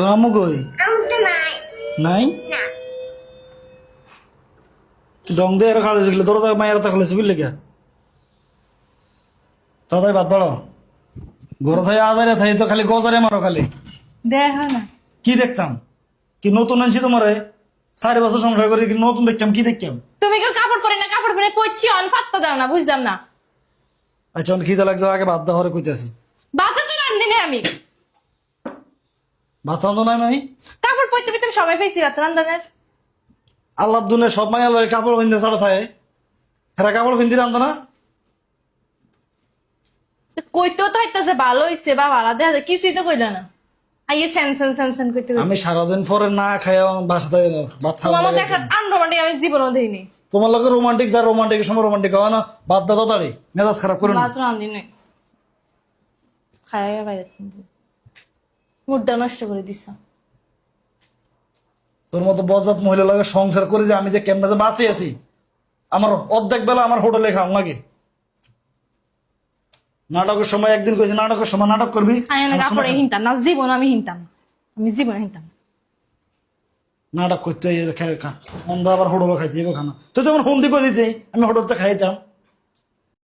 তোর আম্মু কই? নাই ডং দিয়ে খালে গেলে তোর মায়ের খালেছে বুঝলি কে তাদের বাদ বাড়ো ঘরে থাই আজারে থাই তো খালি গজারে মারো খালি দেখা না কি দেখতাম কি নতুন আনছি তোমার 4 বছর সংসার করে কি নতুন দেখতাম কি দেখতাম তুমি কেউ কাপড় পরে না কাপড় পরে পড়ছি অন পাত্তা দাও না বুঝলাম না আচ্ছা খিদে লাগছে আগে ভাত দা হরে কইতেছি বাতা তো রান্দিনি আমি ভাত রান্ধো নাই মানে কাপড় পরতে তুমি সবাই পেয়েছি রাত রান্দানের আল্লাহ দুনে সব মাইয়া লয় কাপড় পিনতে ছাড়া থাকে এরা কাপড় পিনতে রান্ধো না কইতেও তো হইতাছে ভালো হইছে বা ভালো দেখা যায় কিছুই তো কইলা না আইয়ে সেন কইতে আমি সারাদিন পরে না খাই বাসাতে ভাত তোমার মধ্যে খাওয়া একটা আনরোমান্টিক আমি জীবনও দেইনি তোমার লগে রোমান্টিক যা রোমান্টিক সময় রোমান্টিক হয় না বাদ দাও তাড়াতাড়ি মেজাজ খারাপ করে না ভাত রান্দিনি খাইয়া বাইরে মুডটা নষ্ট করে দিছ তোর মতো বজাত মহিলা লাগে সংসার করে যে আমি যে ক্যাম্পাসে বাসে আছি আমার অর্ধেক বেলা আমার হোটেলে খাও নাকি নাটকের সময় একদিন কইছি নাটকের সময় নাটক করবি আমি না কাপড়ে হিনতাম না জীবন আমি হিনতাম আমি জীবন হিনতাম নাটক করতে অন্ধ আবার হোটেলে খাইতে খানা তুই তো আমার হুন্দি করে দিতে আমি হোটেলটা খাইতাম